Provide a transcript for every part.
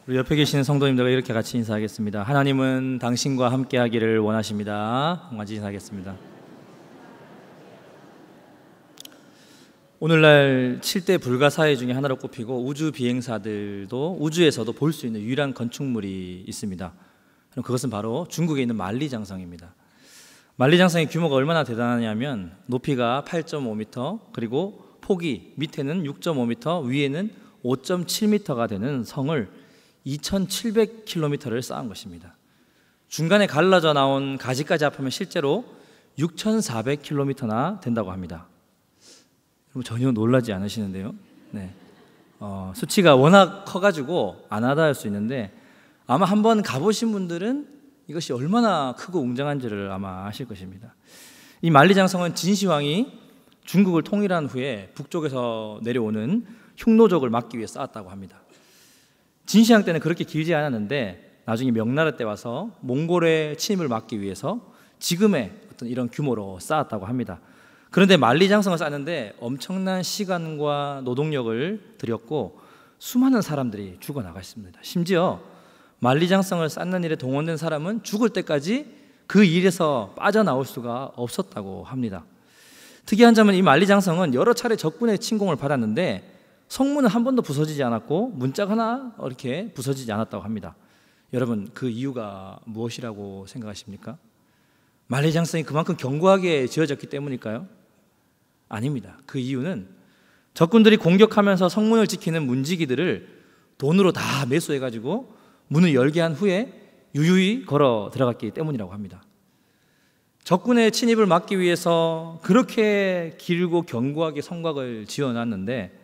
우리 옆에 계시는 성도님들과 이렇게 같이 인사하겠습니다. 하나님은 당신과 함께 하기를 원하십니다. 같이 인사하겠습니다. 오늘날 7대 불가사의 중에 하나로 꼽히고 우주 비행사들도 우주에서도 볼 수 있는 유일한 건축물이 있습니다. 그것은 바로 중국에 있는 만리장성입니다. 만리장성의 규모가 얼마나 대단하냐면 높이가 8.5m, 그리고 폭이 밑에는 6.5m, 위에는 5.7m가 되는 성을 2,700km를 쌓은 것입니다. 중간에 갈라져 나온 가지까지 합하면 실제로 6,400km나 된다고 합니다. 전혀 놀라지 않으시는데요. 네. 수치가 워낙 커가지고 안 와닿을 수 있는데 아마 한번 가보신 분들은 이것이 얼마나 크고 웅장한지를 아마 아실 것입니다. 이 만리장성은 진시황이 중국을 통일한 후에 북쪽에서 내려오는 흉노족을 막기 위해 쌓았다고 합니다. 진시황 때는 그렇게 길지 않았는데 나중에 명나라 때 와서 몽골의 침입을 막기 위해서 지금의 어떤 이런 규모로 쌓았다고 합니다. 그런데 만리장성을 쌓는데 엄청난 시간과 노동력을 들였고 수많은 사람들이 죽어나갔습니다. 심지어 만리장성을 쌓는 일에 동원된 사람은 죽을 때까지 그 일에서 빠져나올 수가 없었다고 합니다. 특이한 점은 이 만리장성은 여러 차례 적군의 침공을 받았는데 성문은 한 번도 부서지지 않았고 문짝 하나 이렇게 부서지지 않았다고 합니다. 여러분, 그 이유가 무엇이라고 생각하십니까? 만리장성이 그만큼 견고하게 지어졌기 때문일까요? 아닙니다. 그 이유는 적군들이 공격하면서 성문을 지키는 문지기들을 돈으로 다 매수해가지고 문을 열게 한 후에 유유히 걸어 들어갔기 때문이라고 합니다. 적군의 침입을 막기 위해서 그렇게 길고 견고하게 성곽을 지어놨는데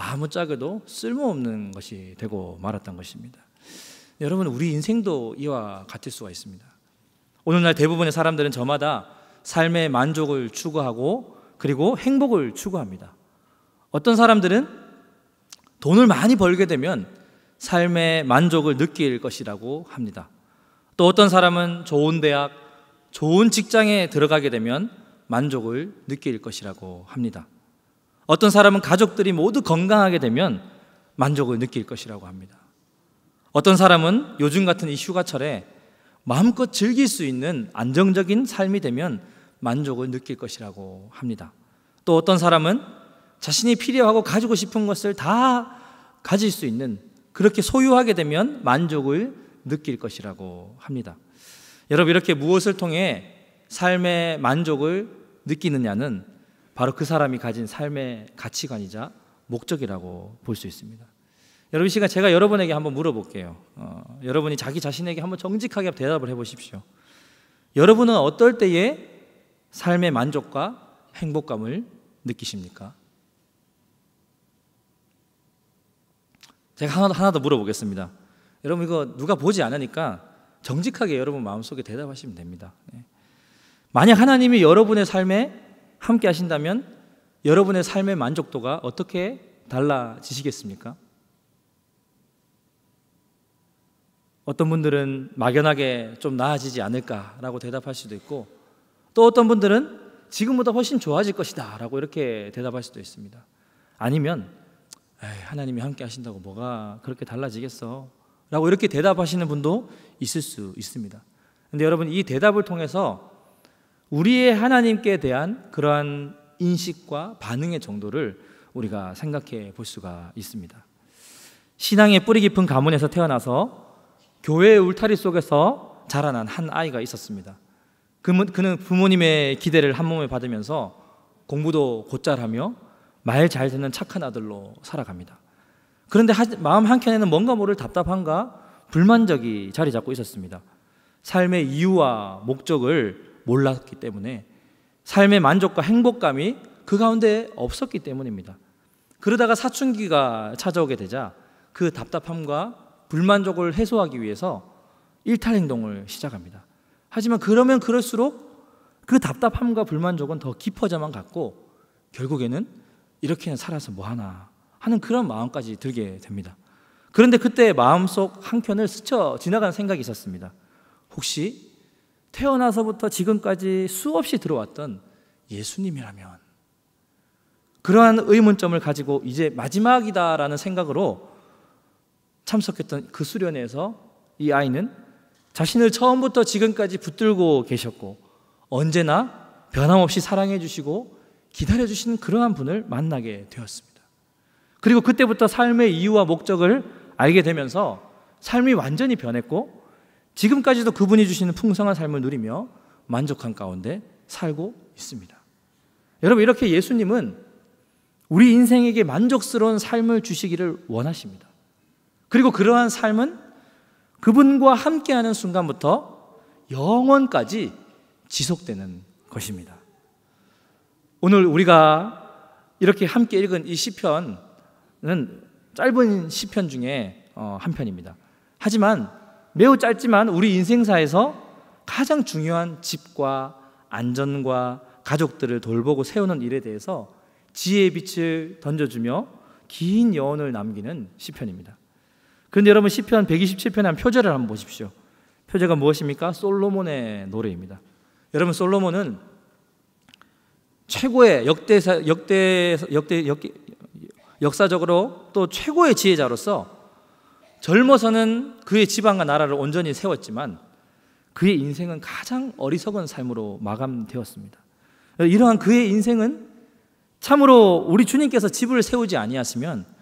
아무짝에도 쓸모없는 것이 되고 말았던 것입니다. 여러분, 우리 인생도 이와 같을 수가 있습니다. 오늘날 대부분의 사람들은 저마다 삶의 만족을 추구하고 그리고 행복을 추구합니다. 어떤 사람들은 돈을 많이 벌게 되면 삶의 만족을 느낄 것이라고 합니다. 또 어떤 사람은 좋은 대학, 좋은 직장에 들어가게 되면 만족을 느낄 것이라고 합니다. 어떤 사람은 가족들이 모두 건강하게 되면 만족을 느낄 것이라고 합니다. 어떤 사람은 요즘 같은 이 휴가철에 마음껏 즐길 수 있는 안정적인 삶이 되면 만족을 느낄 것이라고 합니다. 또 어떤 사람은 자신이 필요하고 가지고 싶은 것을 다 가질 수 있는, 그렇게 소유하게 되면 만족을 느낄 것이라고 합니다. 여러분, 이렇게 무엇을 통해 삶의 만족을 느끼느냐는 바로 그 사람이 가진 삶의 가치관이자 목적이라고 볼 수 있습니다. 여러분, 이 시간 제가 여러분에게 한번 물어볼게요. 여러분이 자기 자신에게 한번 정직하게 대답을 해보십시오. 여러분은 어떨 때에 삶의 만족과 행복감을 느끼십니까? 제가 하나 더 물어보겠습니다. 여러분, 이거 누가 보지 않으니까 정직하게 여러분 마음속에 대답하시면 됩니다. 만약 하나님이 여러분의 삶에 함께 하신다면 여러분의 삶의 만족도가 어떻게 달라지시겠습니까? 어떤 분들은 막연하게 좀 나아지지 않을까라고 대답할 수도 있고, 또 어떤 분들은 지금보다 훨씬 좋아질 것이다 라고 이렇게 대답할 수도 있습니다. 아니면 하나님이 함께 하신다고 뭐가 그렇게 달라지겠어 라고 이렇게 대답하시는 분도 있을 수 있습니다. 그런데 여러분, 이 대답을 통해서 우리의 하나님께 대한 그러한 인식과 반응의 정도를 우리가 생각해 볼 수가 있습니다. 신앙의 뿌리 깊은 가문에서 태어나서 교회의 울타리 속에서 자라난 한 아이가 있었습니다. 그는 부모님의 기대를 한 몸에 받으면서 공부도 곧잘 하며 말 잘 듣는 착한 아들로 살아갑니다. 그런데 마음 한켠에는 뭔가 모를 답답함과 불만족이 자리 잡고 있었습니다. 삶의 이유와 목적을 몰랐기 때문에, 삶의 만족과 행복감이 그 가운데 없었기 때문입니다. 그러다가 사춘기가 찾아오게 되자 그 답답함과 불만족을 해소하기 위해서 일탈 행동을 시작합니다. 하지만 그러면 그럴수록 그 답답함과 불만족은 더 깊어져만 갔고 결국에는 이렇게는 살아서 뭐하나 하는 그런 마음까지 들게 됩니다. 그런데 그때 마음속 한켠을 스쳐 지나가는 생각이 있었습니다. 혹시 태어나서부터 지금까지 수없이 들어왔던 예수님이라면, 그러한 의문점을 가지고 이제 마지막이다라는 생각으로 참석했던 그 수련회에서 이 아이는 자신을 처음부터 지금까지 붙들고 계셨고 언제나 변함없이 사랑해 주시고 기다려 주시는 그러한 분을 만나게 되었습니다. 그리고 그때부터 삶의 이유와 목적을 알게 되면서 삶이 완전히 변했고 지금까지도 그분이 주시는 풍성한 삶을 누리며 만족한 가운데 살고 있습니다. 여러분, 이렇게 예수님은 우리 인생에게 만족스러운 삶을 주시기를 원하십니다. 그리고 그러한 삶은 그분과 함께하는 순간부터 영원까지 지속되는 것입니다. 오늘 우리가 이렇게 함께 읽은 이 시편은 짧은 시편 중에 한 편입니다. 하지만 매우 짧지만 우리 인생사에서 가장 중요한 집과 안전과 가족들을 돌보고 세우는 일에 대해서 지혜의 빛을 던져주며 긴 여운을 남기는 시편입니다. 그런데 여러분, 시편 127편의 한 표제를 한번 보십시오. 표제가 무엇입니까? 솔로몬의 노래입니다. 여러분, 솔로몬은 최고의 역사적으로 또 최고의 지혜자로서 젊어서는 그의 지방과 나라를 온전히 세웠지만 그의 인생은 가장 어리석은 삶으로 마감되었습니다. 이러한 그의 인생은 참으로 우리 주님께서 집을 세우지 아니하시면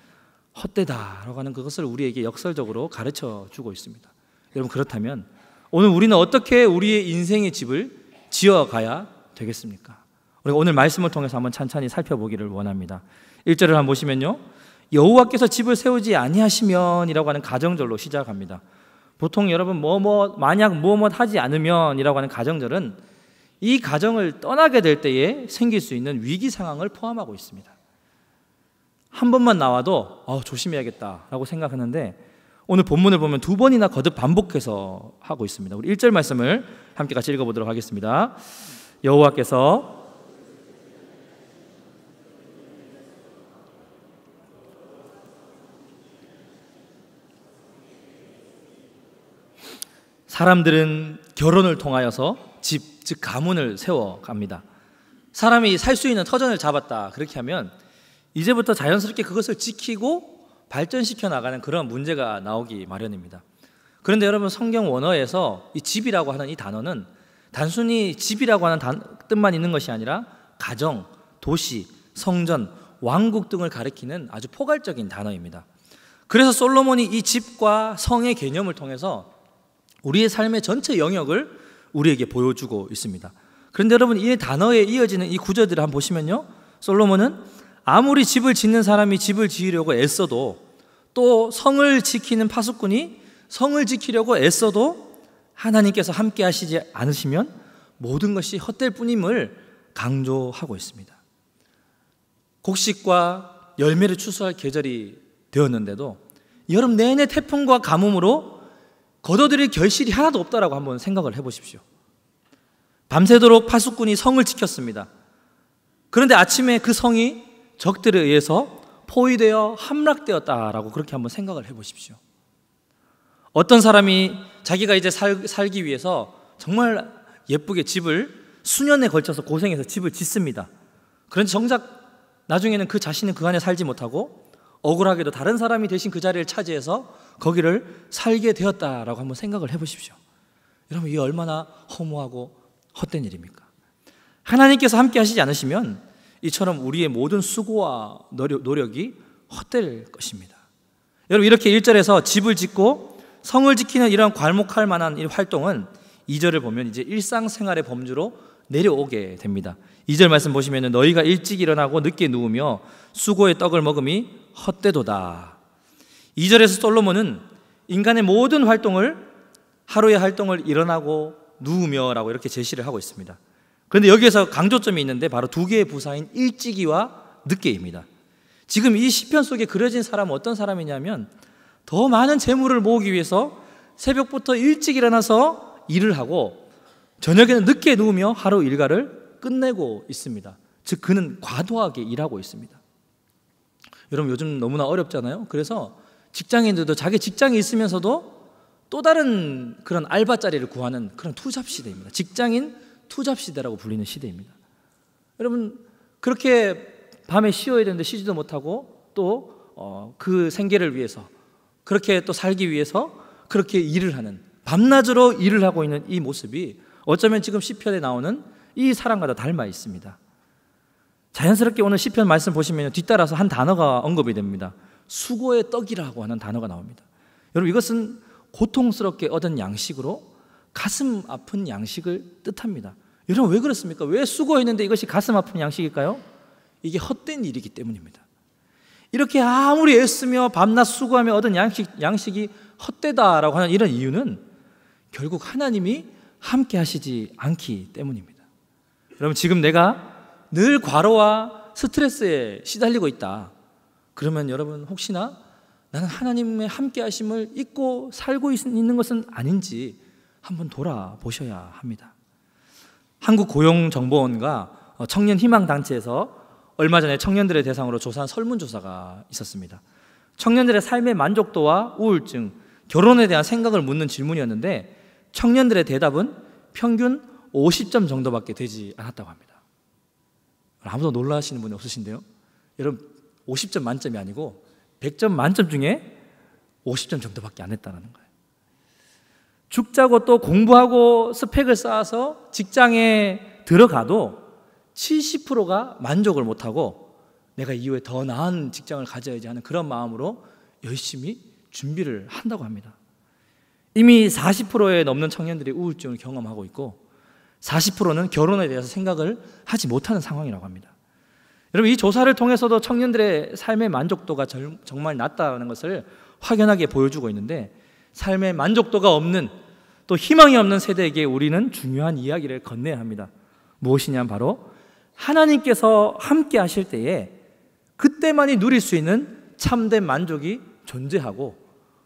헛되다라고 하는 그것을 우리에게 역설적으로 가르쳐 주고 있습니다. 여러분, 그렇다면 오늘 우리는 어떻게 우리의 인생의 집을 지어가야 되겠습니까? 우리가 오늘 말씀을 통해서 한번 찬찬히 살펴보기를 원합니다. 1절을 한번 보시면요, 여호와께서 집을 세우지 아니하시면 이라고 하는 가정절로 시작합니다. 보통 여러분 만약 무엇 하지 않으면 이라고 하는 가정절은 이 가정을 떠나게 될 때에 생길 수 있는 위기 상황을 포함하고 있습니다. 한 번만 나와도 조심해야겠다라고 생각하는데 오늘 본문을 보면 두 번이나 거듭 반복해서 하고 있습니다. 우리 1절 말씀을 함께 같이 읽어보도록 하겠습니다. 여호와께서 사람들은 결혼을 통하여서 집, 즉 가문을 세워갑니다. 사람이 살 수 있는 터전을 잡았다 그렇게 하면 이제부터 자연스럽게 그것을 지키고 발전시켜 나가는 그런 문제가 나오기 마련입니다. 그런데 여러분, 성경 원어에서 이 집이라고 하는 이 단어는 단순히 집이라고 하는 뜻만 있는 것이 아니라 가정, 도시, 성전, 왕국 등을 가리키는 아주 포괄적인 단어입니다. 그래서 솔로몬이 이 집과 성의 개념을 통해서 우리의 삶의 전체 영역을 우리에게 보여주고 있습니다. 그런데 여러분, 이 단어에 이어지는 이 구절들을 한번 보시면요, 솔로몬은 아무리 집을 짓는 사람이 집을 지으려고 애써도 또 성을 지키는 파수꾼이 성을 지키려고 애써도 하나님께서 함께 하시지 않으시면 모든 것이 헛될 뿐임을 강조하고 있습니다. 곡식과 열매를 추수할 계절이 되었는데도 여름 내내 태풍과 가뭄으로 거둬들일 결실이 하나도 없다라고 한번 생각을 해보십시오. 밤새도록 파수꾼이 성을 지켰습니다. 그런데 아침에 그 성이 적들에 의해서 포위되어 함락되었다라고 그렇게 한번 생각을 해보십시오. 어떤 사람이 자기가 이제 살기 위해서 정말 예쁘게 집을 수년에 걸쳐서 고생해서 집을 짓습니다. 그런데 정작 나중에는 그 자신은 그 안에 살지 못하고 억울하게도 다른 사람이 대신 그 자리를 차지해서 거기를 살게 되었다라고 한번 생각을 해보십시오. 여러분, 이게 얼마나 허무하고 헛된 일입니까? 하나님께서 함께 하시지 않으시면 이처럼 우리의 모든 수고와 노력이 헛될 것입니다. 여러분, 이렇게 1절에서 집을 짓고 성을 지키는 이런 괄목할 만한 이 활동은 2절을 보면 이제 일상생활의 범주로 내려오게 됩니다. 2절 말씀 보시면 너희가 일찍 일어나고 늦게 누우며 수고의 떡을 먹음이 헛되도다. 2절에서 솔로몬은 인간의 모든 활동을 하루의 활동을 일어나고 누우며라고 이렇게 제시를 하고 있습니다. 그런데 여기에서 강조점이 있는데 바로 두 개의 부사인 일찍이와 늦게입니다. 지금 이 시편 속에 그려진 사람은 어떤 사람이냐면 더 많은 재물을 모으기 위해서 새벽부터 일찍 일어나서 일을 하고 저녁에는 늦게 누우며 하루 일과를 끝내고 있습니다. 즉 그는 과도하게 일하고 있습니다. 여러분, 요즘 너무나 어렵잖아요. 그래서 직장인들도 자기 직장에 있으면서도 또 다른 그런 알바 자리를 구하는 그런 투잡 시대입니다. 직장인 투잡 시대라고 불리는 시대입니다. 여러분, 그렇게 밤에 쉬어야 되는데 쉬지도 못하고 또 그 생계를 위해서 그렇게 또 살기 위해서 그렇게 일을 하는, 밤낮으로 일을 하고 있는 이 모습이 어쩌면 지금 시편에 나오는 이 사람과도 닮아 있습니다. 자연스럽게 오늘 시편 말씀 보시면 뒤따라서 한 단어가 언급이 됩니다. 수고의 떡이라고 하는 단어가 나옵니다. 여러분, 이것은 고통스럽게 얻은 양식으로 가슴 아픈 양식을 뜻합니다. 여러분, 왜 그렇습니까? 왜 수고했는데 이것이 가슴 아픈 양식일까요? 이게 헛된 일이기 때문입니다. 이렇게 아무리 애쓰며 밤낮 수고하며 얻은 양식이 헛되다라고 하는 이런 이유는 결국 하나님이 함께 하시지 않기 때문입니다. 여러분, 지금 내가 늘 과로와 스트레스에 시달리고 있다. 그러면 여러분, 혹시나 나는 하나님의 함께 하심을 잊고 살고 있는 것은 아닌지 한번 돌아보셔야 합니다. 한국고용정보원과 청년희망단체에서 얼마 전에 청년들의 대상으로 조사한 설문조사가 있었습니다. 청년들의 삶의 만족도와 우울증, 결혼에 대한 생각을 묻는 질문이었는데 청년들의 대답은 평균 50점 정도밖에 되지 않았다고 합니다. 아무도 놀라시는 분이 없으신데요? 여러분, 50점 만점이 아니고 100점 만점 중에 50점 정도밖에 안 했다는 거예요. 죽자고 또 공부하고 스펙을 쌓아서 직장에 들어가도 70%가 만족을 못하고 내가 이후에 더 나은 직장을 가져야지 하는 그런 마음으로 열심히 준비를 한다고 합니다. 이미 40%에 넘는 청년들이 우울증을 경험하고 있고 40%는 결혼에 대해서 생각을 하지 못하는 상황이라고 합니다. 여러분, 이 조사를 통해서도 청년들의 삶의 만족도가 정말 낮다는 것을 확연하게 보여주고 있는데, 삶의 만족도가 없는, 또 희망이 없는 세대에게 우리는 중요한 이야기를 건네야 합니다. 무엇이냐면 바로 하나님께서 함께 하실 때에 그때만이 누릴 수 있는 참된 만족이 존재하고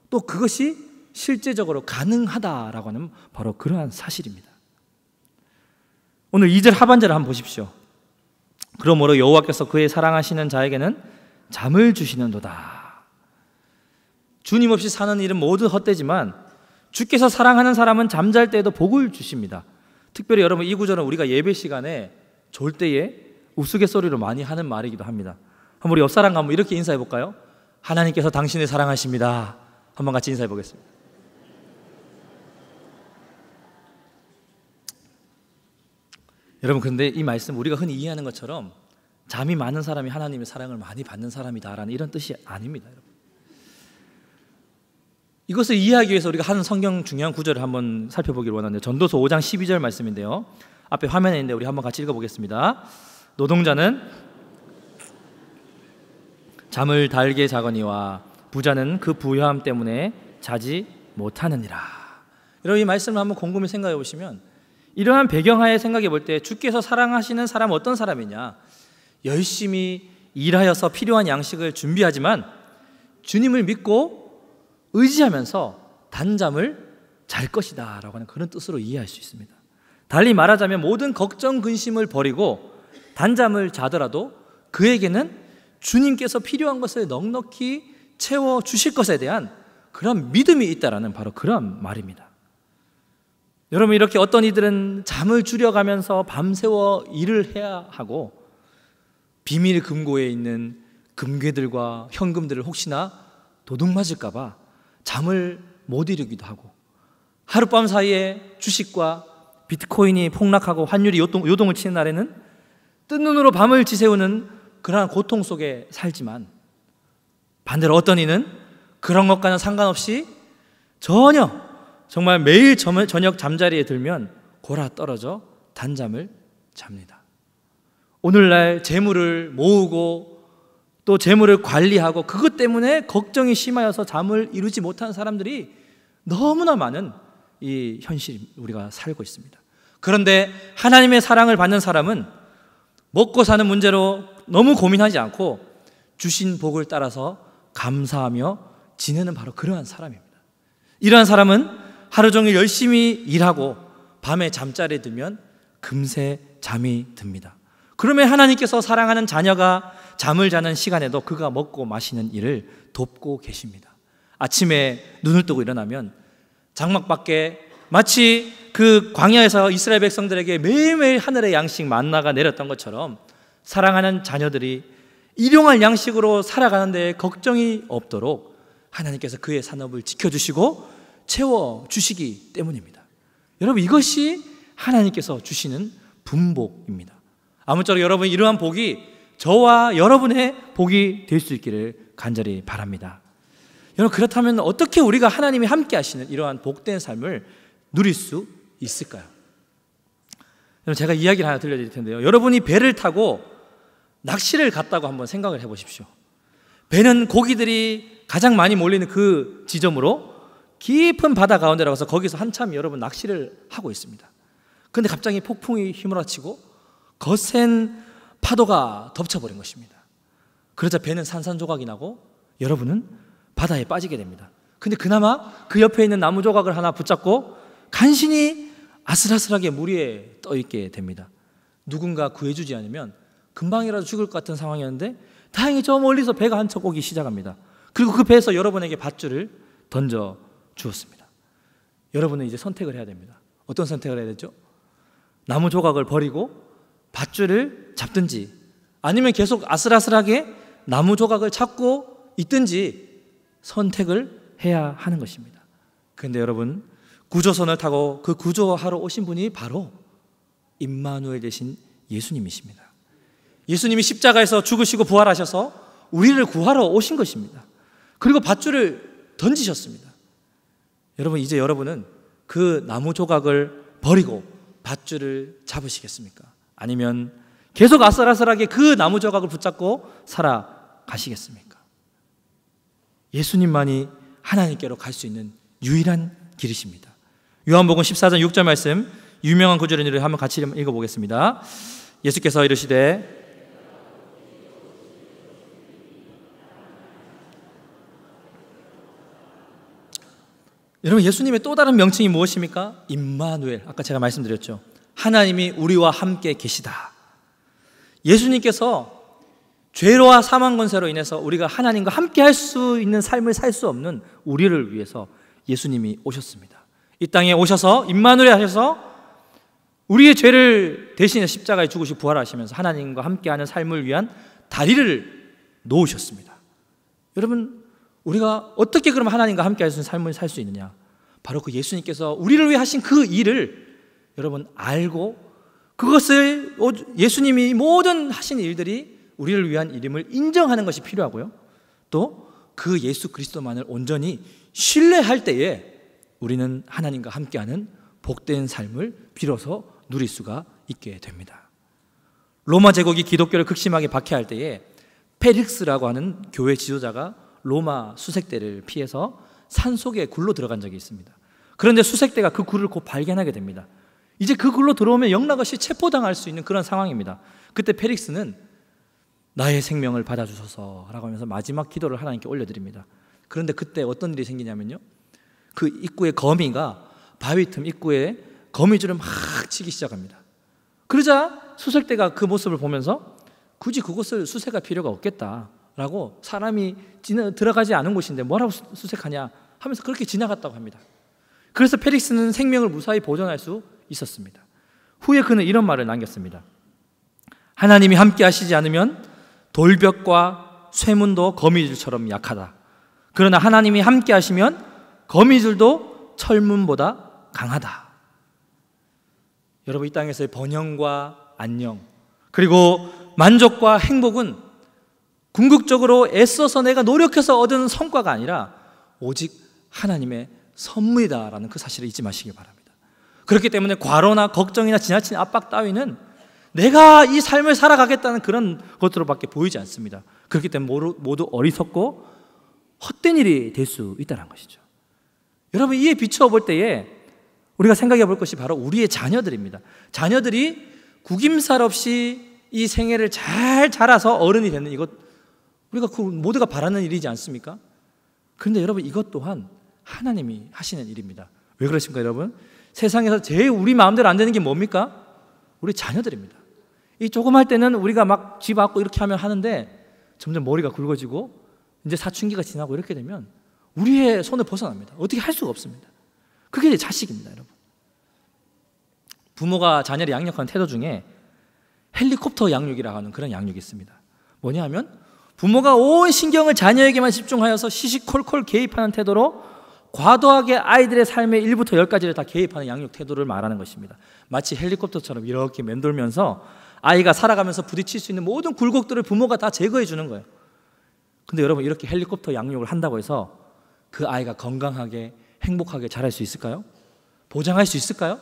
또 그것이 실제적으로 가능하다라고 하는 바로 그러한 사실입니다. 오늘 2절 하반절을 한번 보십시오. 그러므로 여호와께서 그의 사랑하시는 자에게는 잠을 주시는도다. 주님 없이 사는 일은 모두 헛되지만 주께서 사랑하는 사람은 잠잘 때에도 복을 주십니다. 특별히 여러분, 이 구절은 우리가 예배 시간에 졸 때에 우스갯소리로 많이 하는 말이기도 합니다. 한번 우리 옆 사람과 한번 이렇게 인사해 볼까요? 하나님께서 당신을 사랑하십니다. 한번 같이 인사해 보겠습니다. 여러분, 그런데 이 말씀 우리가 흔히 이해하는 것처럼 잠이 많은 사람이 하나님의 사랑을 많이 받는 사람이다라는 이런 뜻이 아닙니다. 여러분, 이것을 이해하기 위해서 우리가 하는 성경 중요한 구절을 한번 살펴보기를 원하는데, 전도서 5장 12절 말씀인데요, 앞에 화면에 있는데 우리 한번 같이 읽어보겠습니다. 노동자는 잠을 달게 자거니와 부자는 그 부유함 때문에 자지 못하느니라. 여러분, 이 말씀을 한번 곰곰이 생각해 보시면 이러한 배경하에 생각해 볼 때 주께서 사랑하시는 사람은 어떤 사람이냐? 열심히 일하여서 필요한 양식을 준비하지만 주님을 믿고 의지하면서 단잠을 잘 것이다 라고 하는 그런 뜻으로 이해할 수 있습니다. 달리 말하자면 모든 걱정 근심을 버리고 단잠을 자더라도 그에게는 주님께서 필요한 것을 넉넉히 채워주실 것에 대한 그런 믿음이 있다라는 바로 그런 말입니다. 여러분, 이렇게 어떤 이들은 잠을 줄여가면서 밤새워 일을 해야 하고 비밀 금고에 있는 금괴들과 현금들을 혹시나 도둑 맞을까 봐 잠을 못 이루기도 하고, 하룻밤 사이에 주식과 비트코인이 폭락하고 환율이 요동을 치는 날에는 뜬 눈으로 밤을 지새우는 그러한 고통 속에 살지만, 반대로 어떤 이는 그런 것과는 상관없이 전혀 정말 매일 저녁 잠자리에 들면 골아 떨어져 단잠을 잡니다. 오늘날 재물을 모으고 또 재물을 관리하고 그것 때문에 걱정이 심하여서 잠을 이루지 못하는 사람들이 너무나 많은 이 현실 우리가 살고 있습니다. 그런데 하나님의 사랑을 받는 사람은 먹고 사는 문제로 너무 고민하지 않고 주신 복을 따라서 감사하며 지내는 바로 그러한 사람입니다. 이러한 사람은 하루 종일 열심히 일하고 밤에 잠자리에 들면 금세 잠이 듭니다. 그러면 하나님께서 사랑하는 자녀가 잠을 자는 시간에도 그가 먹고 마시는 일을 돕고 계십니다. 아침에 눈을 뜨고 일어나면 장막 밖에 마치 그 광야에서 이스라엘 백성들에게 매일매일 하늘의 양식 만나가 내렸던 것처럼 사랑하는 자녀들이 일용할 양식으로 살아가는 데 걱정이 없도록 하나님께서 그의 산업을 지켜주시고 채워주시기 때문입니다. 여러분, 이것이 하나님께서 주시는 분복입니다. 아무쪼록 여러분, 이러한 복이 저와 여러분의 복이 될 수 있기를 간절히 바랍니다. 여러분, 그렇다면 어떻게 우리가 하나님이 함께 하시는 이러한 복된 삶을 누릴 수 있을까요? 여러분, 제가 이야기를 하나 들려드릴 텐데요. 여러분이 배를 타고 낚시를 갔다고 한번 생각을 해보십시오. 배는 고기들이 가장 많이 몰리는 그 지점으로 깊은 바다 가운데로 가서 거기서 한참 여러분 낚시를 하고 있습니다. 그런데 갑자기 폭풍이 휘몰아치고 거센 파도가 덮쳐버린 것입니다. 그러자 배는 산산조각이 나고 여러분은 바다에 빠지게 됩니다. 근데 그나마 그 옆에 있는 나무 조각을 하나 붙잡고 간신히 아슬아슬하게 물 위에 떠 있게 됩니다. 누군가 구해주지 않으면 금방이라도 죽을 것 같은 상황이었는데 다행히 저 멀리서 배가 한 척 오기 시작합니다. 그리고 그 배에서 여러분에게 밧줄을 던져 주었습니다. 여러분은 이제 선택을 해야 됩니다. 어떤 선택을 해야 되죠? 나무 조각을 버리고 밧줄을 잡든지 아니면 계속 아슬아슬하게 나무 조각을 찾고 있든지 선택을 해야 하는 것입니다. 그런데 여러분, 구조선을 타고 그 구조하러 오신 분이 바로 임마누엘 되신 예수님이십니다. 예수님이 십자가에서 죽으시고 부활하셔서 우리를 구하러 오신 것입니다. 그리고 밧줄을 던지셨습니다. 여러분, 이제 여러분은 그 나무 조각을 버리고 밧줄을 잡으시겠습니까? 아니면 계속 아슬아슬하게 그 나무 조각을 붙잡고 살아가시겠습니까? 예수님만이 하나님께로 갈 수 있는 유일한 길이십니다. 요한복음 14장 6절 말씀, 유명한 구절을 한번 같이 읽어보겠습니다. 예수께서 이르시되 여러분, 예수님의 또 다른 명칭이 무엇입니까? 임마누엘. 아까 제가 말씀드렸죠. 하나님이 우리와 함께 계시다. 예수님께서 죄로와 사망 권세로 인해서 우리가 하나님과 함께 할 수 있는 삶을 살 수 없는 우리를 위해서 예수님이 오셨습니다. 이 땅에 오셔서 임마누엘 하셔서 우리의 죄를 대신해 십자가에 죽으시고 부활하시면서 하나님과 함께하는 삶을 위한 다리를 놓으셨습니다. 여러분, 우리가 어떻게 그럼 하나님과 함께 할 수 있는 삶을 살 수 있느냐? 바로 그 예수님께서 우리를 위해 하신 그 일을 여러분 알고 그것을 예수님이 모든 하신 일들이 우리를 위한 일임을 인정하는 것이 필요하고요. 또 그 예수 그리스도만을 온전히 신뢰할 때에 우리는 하나님과 함께하는 복된 삶을 비로소 누릴 수가 있게 됩니다. 로마 제국이 기독교를 극심하게 박해할 때에 페릭스라고 하는 교회 지도자가 로마 수색대를 피해서 산속에 굴로 들어간 적이 있습니다. 그런데 수색대가 그 굴을 곧 발견하게 됩니다. 이제 그 굴로 들어오면 영락없이 체포당할 수 있는 그런 상황입니다. 그때 페릭스는 나의 생명을 받아주소서 라고 하면서 마지막 기도를 하나님께 올려드립니다. 그런데 그때 어떤 일이 생기냐면요, 그 입구에 거미가 바위 틈 입구에 거미줄을 막 치기 시작합니다. 그러자 수색대가 그 모습을 보면서 굳이 그곳을 수색할 필요가 없겠다라고, 사람이 들어가지 않은 곳인데 뭐라고 수색하냐 하면서 그렇게 지나갔다고 합니다. 그래서 페릭스는 생명을 무사히 보존할 수 있었습니다. 후에 그는 이런 말을 남겼습니다. 하나님이 함께 하시지 않으면 돌벽과 쇠문도 거미줄처럼 약하다. 그러나 하나님이 함께 하시면 거미줄도 철문보다 강하다. 여러분, 이 땅에서의 번영과 안녕 그리고 만족과 행복은 궁극적으로 애써서 내가 노력해서 얻은 성과가 아니라 오직 하나님의 선물이다라는 그 사실을 잊지 마시기 바랍니다. 그렇기 때문에 과로나 걱정이나 지나친 압박 따위는 내가 이 삶을 살아가겠다는 그런 것으로밖에 보이지 않습니다. 그렇기 때문에 모두 어리석고 헛된 일이 될 수 있다는 것이죠. 여러분, 이에 비추어 볼 때에 우리가 생각해 볼 것이 바로 우리의 자녀들입니다. 자녀들이 구김살 없이 이 생애를 잘 자라서 어른이 되는 이것, 우리가 그 모두가 바라는 일이지 않습니까? 그런데 여러분, 이것 또한 하나님이 하시는 일입니다. 왜 그러십니까, 여러분? 세상에서 제일 우리 마음대로 안 되는 게 뭡니까? 우리 자녀들입니다. 이 조금 할 때는 우리가 막 집 앞고 이렇게 하면 하는데 점점 머리가 굵어지고 이제 사춘기가 지나고 이렇게 되면 우리의 손을 벗어납니다. 어떻게 할 수가 없습니다. 그게 이제 자식입니다, 여러분. 부모가 자녀를 양육하는 태도 중에 헬리콥터 양육이라고 하는 그런 양육이 있습니다. 뭐냐 하면 부모가 온 신경을 자녀에게만 집중하여서 시시콜콜 개입하는 태도로 과도하게 아이들의 삶의 1부터 10까지를 다 개입하는 양육 태도를 말하는 것입니다. 마치 헬리콥터처럼 이렇게 맴돌면서 아이가 살아가면서 부딪힐 수 있는 모든 굴곡들을 부모가 다 제거해 주는 거예요. 근데 여러분, 이렇게 헬리콥터 양육을 한다고 해서 그 아이가 건강하게 행복하게 자랄 수 있을까요? 보장할 수 있을까요?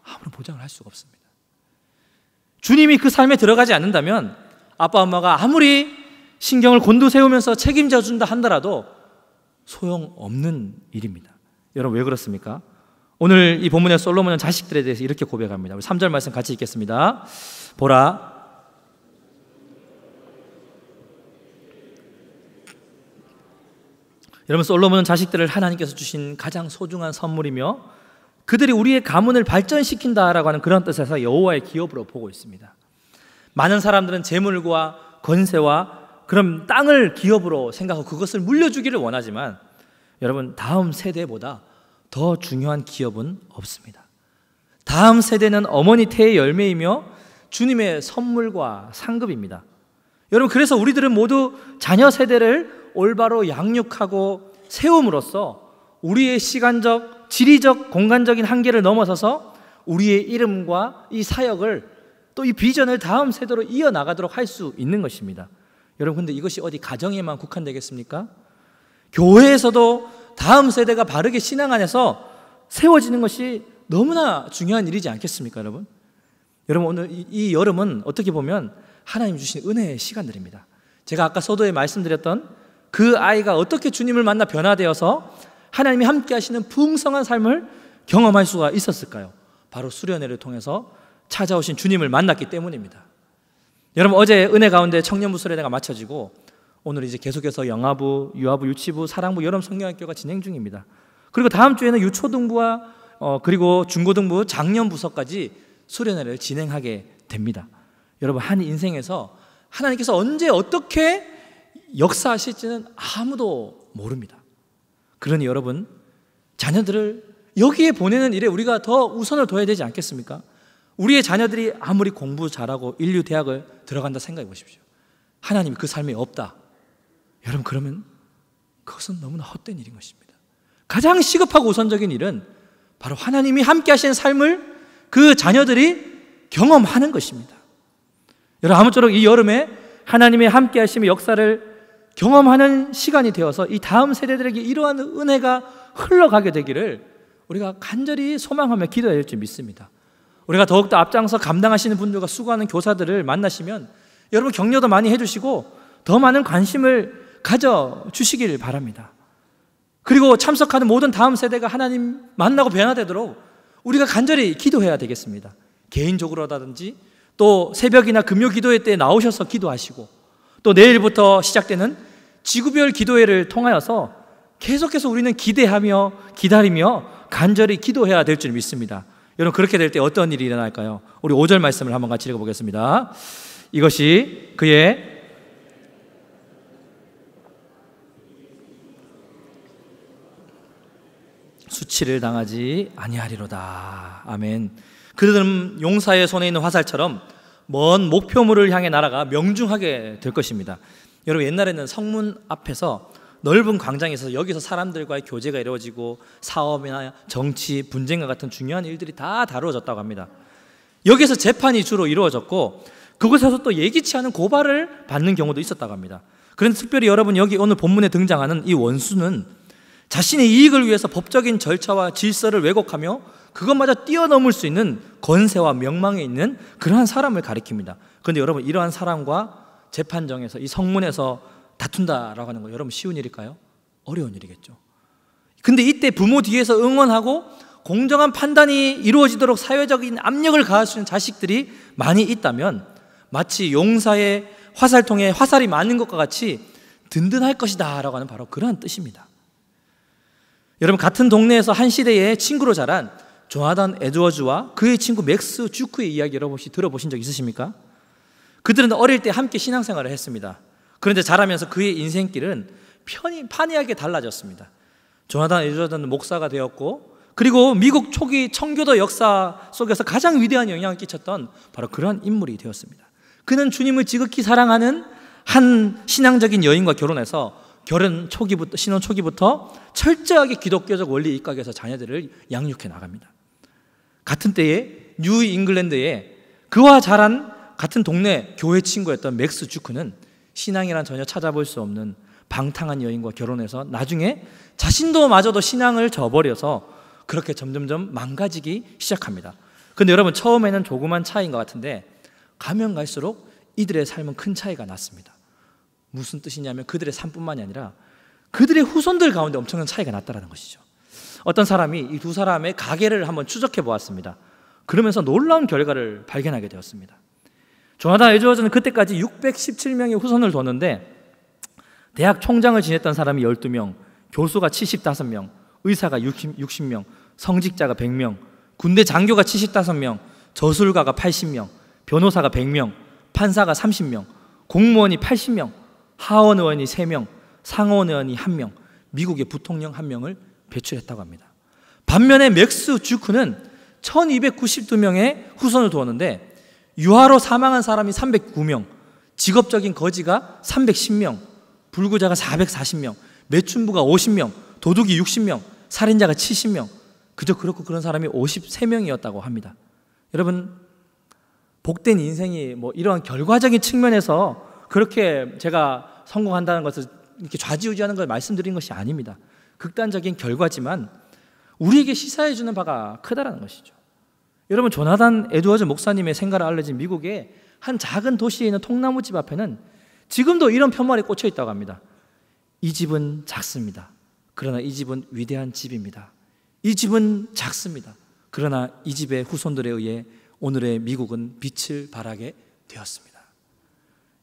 아무런 보장을 할 수가 없습니다. 주님이 그 삶에 들어가지 않는다면 아빠 엄마가 아무리 신경을 곤두세우면서 책임져 준다 한다라도 소용없는 일입니다. 여러분, 왜 그렇습니까? 오늘 이 본문의 솔로몬은 자식들에 대해서 이렇게 고백합니다. 우리 3절 말씀 같이 읽겠습니다. 보라, 여러분, 솔로몬은 자식들을 하나님께서 주신 가장 소중한 선물이며 그들이 우리의 가문을 발전시킨다라고 하는 그런 뜻에서 여호와의 기업으로 보고 있습니다. 많은 사람들은 재물과 권세와 그런 땅을 기업으로 생각하고 그것을 물려주기를 원하지만 여러분, 다음 세대보다 더 중요한 기업은 없습니다. 다음 세대는 어머니 태의 열매이며 주님의 선물과 상급입니다. 여러분, 그래서 우리들은 모두 자녀 세대를 올바로 양육하고 세움으로써 우리의 시간적, 지리적, 공간적인 한계를 넘어서서 우리의 이름과 이 사역을 또 이 비전을 다음 세대로 이어나가도록 할 수 있는 것입니다. 여러분, 근데 이것이 어디 가정에만 국한되겠습니까? 교회에서도 다음 세대가 바르게 신앙 안에서 세워지는 것이 너무나 중요한 일이지 않겠습니까, 여러분? 여러분, 오늘 이 여름은 어떻게 보면 하나님 주신 은혜의 시간들입니다. 제가 아까 서도에 말씀드렸던 그 아이가 어떻게 주님을 만나 변화되어서 하나님이 함께 하시는 풍성한 삶을 경험할 수가 있었을까요? 바로 수련회를 통해서 찾아오신 주님을 만났기 때문입니다. 여러분, 어제 은혜 가운데 청년부 수련회가 마쳐지고 오늘 이제 계속해서 영아부, 유아부, 유치부, 사랑부, 여름 성경학교가 진행 중입니다. 그리고 다음 주에는 유초등부와 그리고 중고등부, 작년부서까지 수련회를 진행하게 됩니다. 여러분, 한 인생에서 하나님께서 언제 어떻게 역사하실지는 아무도 모릅니다. 그러니 여러분, 자녀들을 여기에 보내는 일에 우리가 더 우선을 둬야 되지 않겠습니까? 우리의 자녀들이 아무리 공부 잘하고 인류 대학을 들어간다 생각해 보십시오. 하나님이 그 삶에 없다. 여러분, 그러면 그것은 너무나 헛된 일인 것입니다. 가장 시급하고 우선적인 일은 바로 하나님이 함께 하시는 삶을 그 자녀들이 경험하는 것입니다. 여러분, 아무쪼록 이 여름에 하나님의 함께 하심의 역사를 경험하는 시간이 되어서 이 다음 세대들에게 이러한 은혜가 흘러가게 되기를 우리가 간절히 소망하며 기도해야 될 줄 믿습니다. 우리가 더욱더 앞장서 감당하시는 분들과 수고하는 교사들을 만나시면 여러분 격려도 많이 해주시고 더 많은 관심을 가져주시길 바랍니다. 그리고 참석하는 모든 다음 세대가 하나님 만나고 변화되도록 우리가 간절히 기도해야 되겠습니다. 개인적으로라든지 또 새벽이나 금요 기도회 때 나오셔서 기도하시고 또 내일부터 시작되는 지구별 기도회를 통하여서 계속해서 우리는 기대하며 기다리며 간절히 기도해야 될 줄 믿습니다. 여러분, 그렇게 될 때 어떤 일이 일어날까요? 우리 5절 말씀을 한번 같이 읽어보겠습니다. 이것이 그의 수치를 당하지 아니하리로다. 아멘. 그들은 용사의 손에 있는 화살처럼 먼 목표물을 향해 날아가 명중하게 될 것입니다. 여러분, 옛날에는 성문 앞에서 넓은 광장에서 여기서 사람들과의 교제가 이루어지고 사업이나 정치, 분쟁과 같은 중요한 일들이 다 다루어졌다고 합니다. 여기서 재판이 주로 이루어졌고 그곳에서 또 예기치 않은 고발을 받는 경우도 있었다고 합니다. 그런데 특별히 여러분, 여기 오늘 본문에 등장하는 이 원수는 자신의 이익을 위해서 법적인 절차와 질서를 왜곡하며 그것마저 뛰어넘을 수 있는 권세와 명망에 있는 그러한 사람을 가리킵니다. 그런데 여러분, 이러한 사람과 재판정에서 이 성문에서 다툰다라고 하는 거 여러분 쉬운 일일까요? 어려운 일이겠죠. 근데 이때 부모 뒤에서 응원하고 공정한 판단이 이루어지도록 사회적인 압력을 가할 수 있는 자식들이 많이 있다면 마치 용사의 화살통에 화살이 맞는 것과 같이 든든할 것이다 라고 하는 바로 그러한 뜻입니다. 여러분, 같은 동네에서 한 시대에 친구로 자란 조나단 에드워즈와 그의 친구 맥스 주크의 이야기 여러분 혹시 들어보신 적 있으십니까? 그들은 어릴 때 함께 신앙생활을 했습니다. 그런데 자라면서 그의 인생길은 판이하게 달라졌습니다. 조나단 에드워즈는 목사가 되었고 그리고 미국 초기 청교도 역사 속에서 가장 위대한 영향을 끼쳤던 바로 그러한 인물이 되었습니다. 그는 주님을 지극히 사랑하는 한 신앙적인 여인과 결혼해서 신혼 초기부터 철저하게 기독교적 원리에 입각해서 자녀들을 양육해 나갑니다. 같은 때에 뉴 잉글랜드에 그와 자란 같은 동네 교회 친구였던 맥스 주크는 신앙이란 전혀 찾아볼 수 없는 방탕한 여인과 결혼해서 나중에 자신도 마저도 신앙을 저버려서 그렇게 점점점 망가지기 시작합니다. 근데 여러분, 처음에는 조그만 차이인 것 같은데 가면 갈수록 이들의 삶은 큰 차이가 났습니다. 무슨 뜻이냐면 그들의 삶뿐만이 아니라 그들의 후손들 가운데 엄청난 차이가 났다는 것이죠. 어떤 사람이 이 두 사람의 가계를 한번 추적해 보았습니다. 그러면서 놀라운 결과를 발견하게 되었습니다. 조나단 에드워즈는 그때까지 617명의 후손을 뒀는데 대학 총장을 지냈던 사람이 12명, 교수가 75명, 의사가 60명, 성직자가 100명, 군대 장교가 75명, 저술가가 80명, 변호사가 100명, 판사가 30명, 공무원이 80명, 하원 의원이 3명, 상원 의원이 1명, 미국의 부통령 1명을 배출했다고 합니다. 반면에 맥스 주크는 1292명의 후손을 두었는데 유아로 사망한 사람이 309명, 직업적인 거지가 310명, 불구자가 440명, 매춘부가 50명, 도둑이 60명, 살인자가 70명, 그저 그렇고 그런 사람이 53명이었다고 합니다. 여러분, 복된 인생이 이러한 결과적인 측면에서 그렇게 제가 성공한다는 것을 이렇게 좌지우지하는 걸 말씀드리는 것이 아닙니다. 극단적인 결과지만 우리에게 시사해 주는 바가 크다라는 것이죠. 여러분, 조나단 에드워즈 목사님의 생가로 알려진 미국의 한 작은 도시에 있는 통나무집 앞에는 지금도 이런 편말이 꽂혀 있다고 합니다. 이 집은 작습니다. 그러나 이 집은 위대한 집입니다. 이 집은 작습니다. 그러나 이 집의 후손들에 의해 오늘의 미국은 빛을 발하게 되었습니다.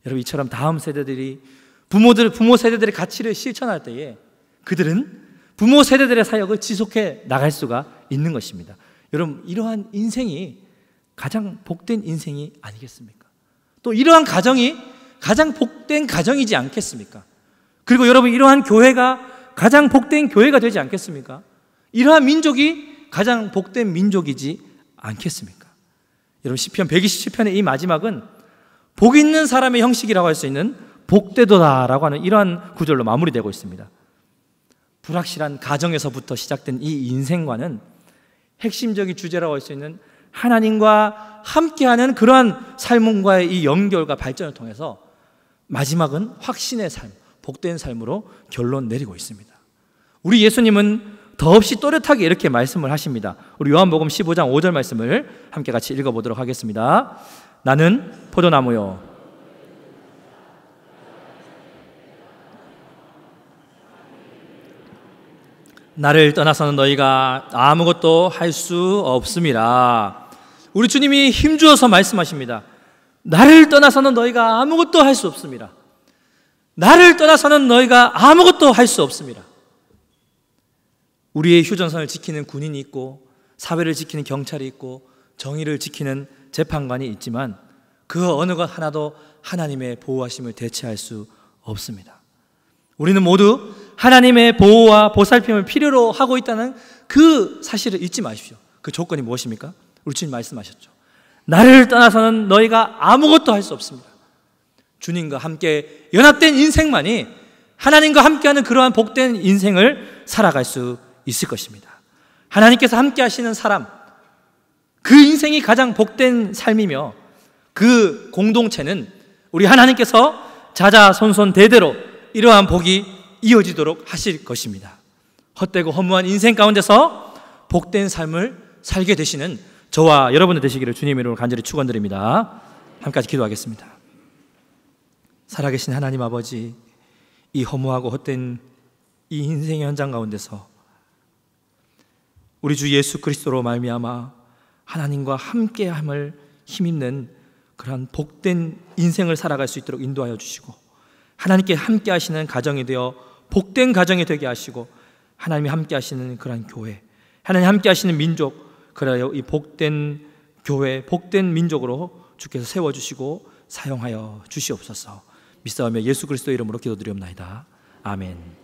여러분, 이처럼 다음 세대들이 부모 세대들의 가치를 실천할 때에 그들은 부모 세대들의 사역을 지속해 나갈 수가 있는 것입니다. 여러분, 이러한 인생이 가장 복된 인생이 아니겠습니까? 또 이러한 가정이 가장 복된 가정이지 않겠습니까? 그리고 여러분, 이러한 교회가 가장 복된 교회가 되지 않겠습니까? 이러한 민족이 가장 복된 민족이지 않겠습니까? 여러분, 시편 127편의 이 마지막은 복 있는 사람의 형식이라고 할 수 있는 복되도다라고 하는 이러한 구절로 마무리되고 있습니다. 불확실한 가정에서부터 시작된 이 인생과는 핵심적인 주제라고 할 수 있는 하나님과 함께하는 그러한 삶과의 이 연결과 발전을 통해서 마지막은 확신의 삶, 복된 삶으로 결론 내리고 있습니다. 우리 예수님은 더없이 또렷하게 이렇게 말씀을 하십니다. 우리 요한복음 15장 5절 말씀을 함께 같이 읽어보도록 하겠습니다. 나는 포도나무요 나를 떠나서는 너희가 아무것도 할 수 없음이라. 우리 주님이 힘주어서 말씀하십니다. 나를 떠나서는 너희가 아무것도 할 수 없음이라. 나를 떠나서는 너희가 아무것도 할 수 없음이라. 우리의 휴전선을 지키는 군인이 있고 사회를 지키는 경찰이 있고 정의를 지키는 재판관이 있지만 그 어느 것 하나도 하나님의 보호하심을 대체할 수 없습니다. 우리는 모두 하나님의 보호와 보살핌을 필요로 하고 있다는 그 사실을 잊지 마십시오. 그 조건이 무엇입니까? 우리 주님 말씀하셨죠. 나를 떠나서는 너희가 아무것도 할 수 없습니다. 주님과 함께 연합된 인생만이 하나님과 함께하는 그러한 복된 인생을 살아갈 수 있을 것입니다. 하나님께서 함께 하시는 사람, 그 인생이 가장 복된 삶이며 그 공동체는 우리 하나님께서 자자손손 대대로 이러한 복이 이어지도록 하실 것입니다. 헛되고 허무한 인생 가운데서 복된 삶을 살게 되시는 저와 여러분들 되시기를 주님의 이름으로 간절히 축원드립니다. 함께 기도하겠습니다. 살아계신 하나님 아버지, 이 허무하고 헛된 이 인생의 현장 가운데서 우리 주 예수 그리스도로 말미암아 하나님과 함께함을 힘있는 그러한 복된 인생을 살아갈 수 있도록 인도하여 주시고 하나님께 함께 하시는 가정이 되어 복된 가정이 되게 하시고 하나님이 함께 하시는 그러한 교회, 하나님 함께 하시는 민족, 그래야 이 복된 교회, 복된 민족으로 주께서 세워주시고 사용하여 주시옵소서. 믿사오며 예수 그리스도 이름으로 기도드리옵나이다. 아멘.